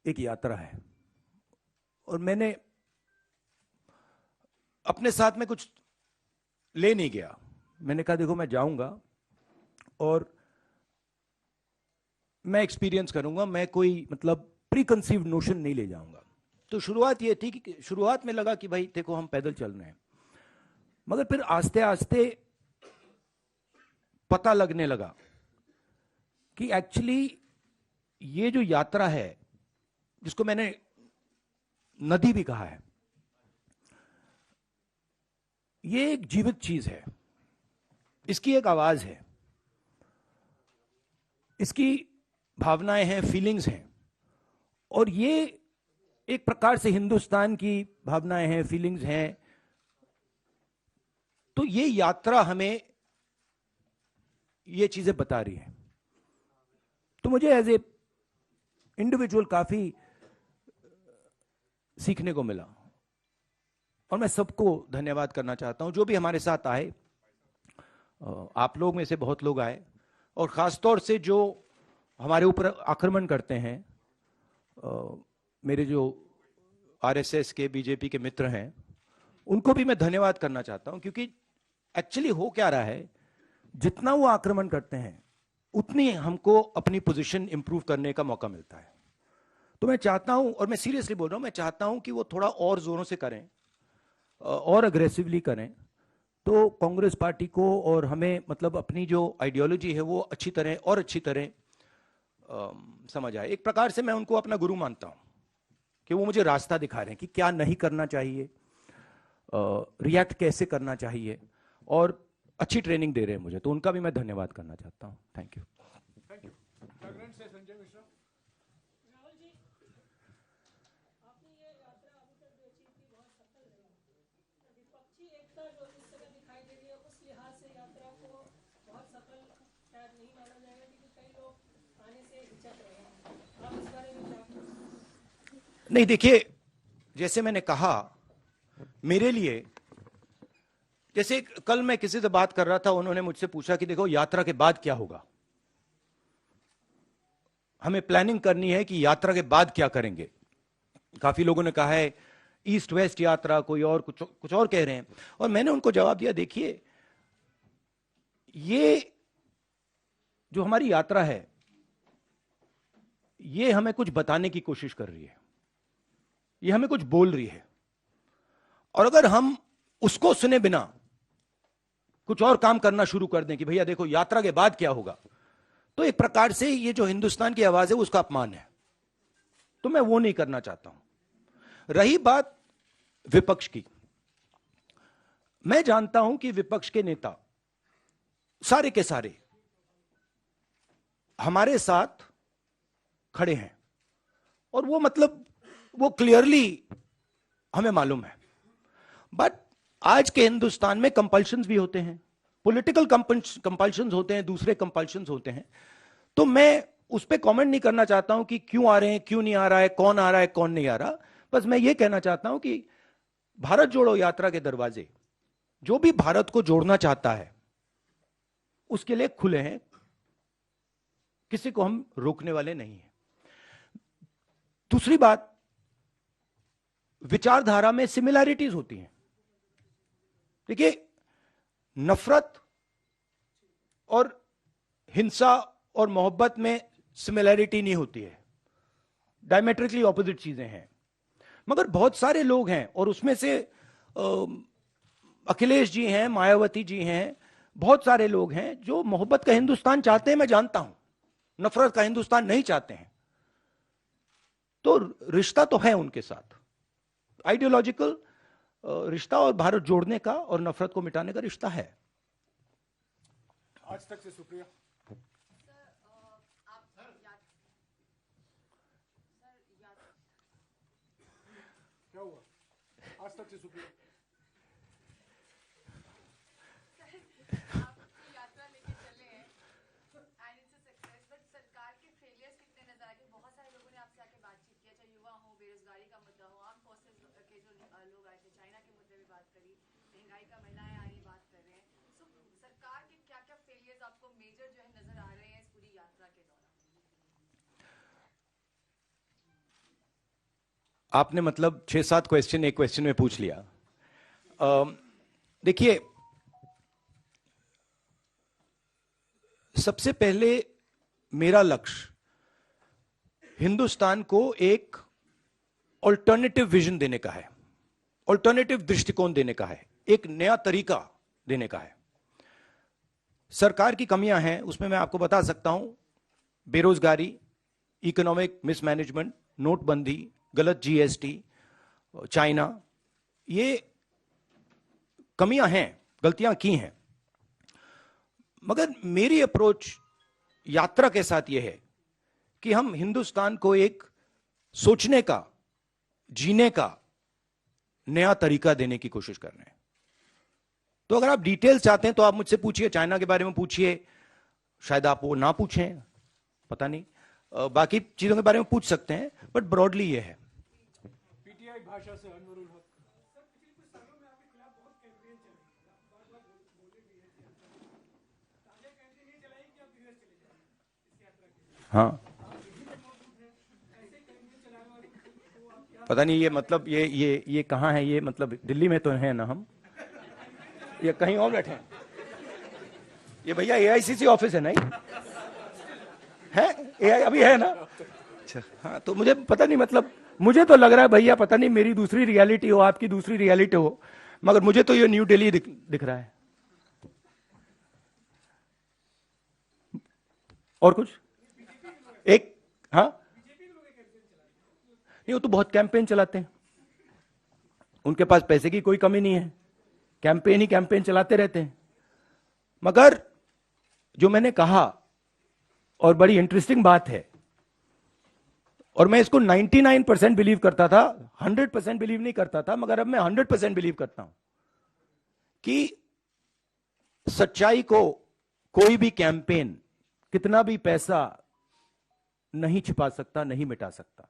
एक यात्रा है और मैंने अपने साथ में कुछ ले नहीं गया। मैंने कहा देखो मैं जाऊंगा और मैं एक्सपीरियंस करूंगा, मैं कोई मतलब प्री कंसीव्ड नोशन नहीं ले जाऊंगा। तो शुरुआत ये थी कि शुरुआत में लगा कि भाई देखो हम पैदल चल रहे हैं, मगर फिर आस्ते आस्ते पता लगने लगा कि एक्चुअली ये जो यात्रा है, जिसको मैंने नदी भी कहा है, ये एक जीवित चीज है, इसकी एक आवाज है, इसकी भावनाएं हैं, फीलिंग्स हैं, और ये एक प्रकार से हिंदुस्तान की भावनाएं हैं, फीलिंग्स हैं। तो ये यात्रा हमें ये चीजें बता रही है। तो मुझे एज ए इंडिविजुअल काफी सीखने को मिला और मैं सबको धन्यवाद करना चाहता हूं जो भी हमारे साथ आए। आप लोग में से बहुत लोग आए और खासतौर से जो हमारे ऊपर आक्रमण करते हैं, मेरे जो आरएसएस के, बीजेपी के मित्र हैं, उनको भी मैं धन्यवाद करना चाहता हूं, क्योंकि एक्चुअली हो क्या रहा है, जितना वो आक्रमण करते हैं उतनी हमको अपनी पोजीशन इंप्रूव करने का मौका मिलता है। तो मैं चाहता हूं, और मैं सीरियसली बोल रहा हूं, मैं चाहता हूं कि वो थोड़ा और जोरों से करें और अग्रेसिवली करें, तो कांग्रेस पार्टी को और हमें मतलब अपनी जो आइडियोलॉजी है वो अच्छी तरह समझ आए। एक प्रकार से मैं उनको अपना गुरु मानता हूं कि वो मुझे रास्ता दिखा रहे हैं कि क्या नहीं करना चाहिए, रिएक्ट कैसे करना चाहिए, और अच्छी ट्रेनिंग दे रहे हैं मुझे, तो उनका भी मैं धन्यवाद करना चाहता हूं। Thank you. Thank you. Jagran से संजय मिश्रा। राहुल जी, आपने ये यात्रा अभी तक जो अचीव की बहुत सफल रही, विपक्षी एकता जो इस समय दिखाई दे रही है उस लिहाज से यात्रा को बहुत सफल शायद नहीं माना जाएगा, क्योंकि कई लोग आने से हिचक रहे हैं। आप इस बारे में क्या कहेंगे? नहीं, देखिए, जैसे मैंने कहा, मेरे लिए, जैसे कल मैं किसी से बात कर रहा था, उन्होंने मुझसे पूछा कि देखो यात्रा के बाद क्या होगा, हमें प्लानिंग करनी है कि यात्रा के बाद क्या करेंगे। काफी लोगों ने कहा है ईस्ट वेस्ट यात्रा, कोई और कुछ और कह रहे हैं, और मैंने उनको जवाब दिया, देखिए ये जो हमारी यात्रा है ये हमें कुछ बताने की कोशिश कर रही है, ये हमें कुछ बोल रही है, और अगर हम उसको सुने बिना कुछ और काम करना शुरू कर दें कि भैया देखो यात्रा के बाद क्या होगा, तो एक प्रकार से ये जो हिंदुस्तान की आवाज है उसका अपमान है। तो मैं वो नहीं करना चाहता हूं। रही बात विपक्ष की, मैं जानता हूं कि विपक्ष के नेता सारे के सारे हमारे साथ खड़े हैं, और वो मतलब वो क्लियरली हमें मालूम है। बट आज के हिंदुस्तान में कंपल्शंस भी होते हैं, पॉलिटिकल कंपल्शंस होते हैं, दूसरे कंपल्शंस होते हैं। तो मैं उस पर कमेंट नहीं करना चाहता हूं कि क्यों आ रहे हैं, क्यों नहीं आ रहा है, कौन आ रहा है, कौन नहीं आ रहा। बस मैं ये कहना चाहता हूं कि भारत जोड़ो यात्रा के दरवाजे, जो भी भारत को जोड़ना चाहता है उसके लिए खुले हैं, किसी को हम रोकने वाले नहीं हैं। दूसरी बात, विचारधारा में सिमिलैरिटीज होती हैं। देखिए, नफरत और हिंसा और मोहब्बत में सिमिलैरिटी नहीं होती है, डायमेट्रिकली ऑपोजिट चीजें हैं। मगर बहुत सारे लोग हैं, और उसमें से अखिलेश जी हैं, मायावती जी हैं, बहुत सारे लोग हैं जो मोहब्बत का हिंदुस्तान चाहते हैं, मैं जानता हूं, नफरत का हिंदुस्तान नहीं चाहते हैं। तो रिश्ता तो है उनके साथ, आइडियोलॉजिकल रिश्ता, और भारत जोड़ने का और नफरत को मिटाने का रिश्ता है। आज तक से सुप्रिया। क्या हुआ? आज तक से सुप्रिया। बेरोजगारी का मुद्दा हो, आर्म फोर्सेस के जो लोग आए थे, चाइना के मुद्दे में बात करी, महंगाई का, महिलाएं आ रही बात कर रहे हैं। सो सरकार के क्या क्या फेलियर्स आपको मेजर जो है नजर आ रहे हैं इस पूरी यात्रा के दौरान? आपने मतलब 6-7 क्वेश्चन एक क्वेश्चन में पूछ लिया। देखिए, सबसे पहले मेरा लक्ष्य हिंदुस्तान को एक ऑल्टरनेटिव विजन देने का है, ऑल्टरनेटिव दृष्टिकोण देने का है, एक नया तरीका देने का है। सरकार की कमियां हैं, उसमें मैं आपको बता सकता हूं, बेरोजगारी, इकोनॉमिक मिसमैनेजमेंट, नोटबंदी, गलत जीएसटी, चाइना, ये कमियां हैं, गलतियां की हैं। मगर मेरी अप्रोच यात्रा के साथ यह है कि हम हिंदुस्तान को एक सोचने का, जीने का नया तरीका देने की कोशिश कर रहे हैं। तो अगर आप डिटेल्स चाहते हैं तो आप मुझसे पूछिए, चाइना के बारे में पूछिए, शायद आप वो ना पूछें, पता नहीं, बाकी चीजों के बारे में पूछ सकते हैं, बट ब्रॉडली ये है। पीटीआई भाषा से अनवरुल हक। हाँ, पता नहीं ये मतलब ये कहाँ है, ये मतलब दिल्ली में तो है ना हम, ये कहीं और बैठे हैं? ये भैया एआईसीसी ऑफिस है ना, है एआई अभी है ना? अच्छा, हाँ, तो मुझे पता नहीं, मतलब मुझे तो लग रहा है भैया, पता नहीं मेरी दूसरी रियलिटी हो, आपकी दूसरी रियलिटी हो, मगर मुझे तो ये न्यू दिल्ली दिख रहा है। और कुछ एक, हाँ, नहीं, वो तो बहुत कैंपेन चलाते हैं, उनके पास पैसे की कोई कमी नहीं है, कैंपेन ही कैंपेन चलाते रहते हैं। मगर जो मैंने कहा, और बड़ी इंटरेस्टिंग बात है, और मैं इसको 99% बिलीव करता था, 100% बिलीव नहीं करता था, मगर अब मैं 100% बिलीव करता हूं कि सच्चाई को कोई भी कैंपेन, कितना भी पैसा नहीं छिपा सकता, नहीं मिटा सकता।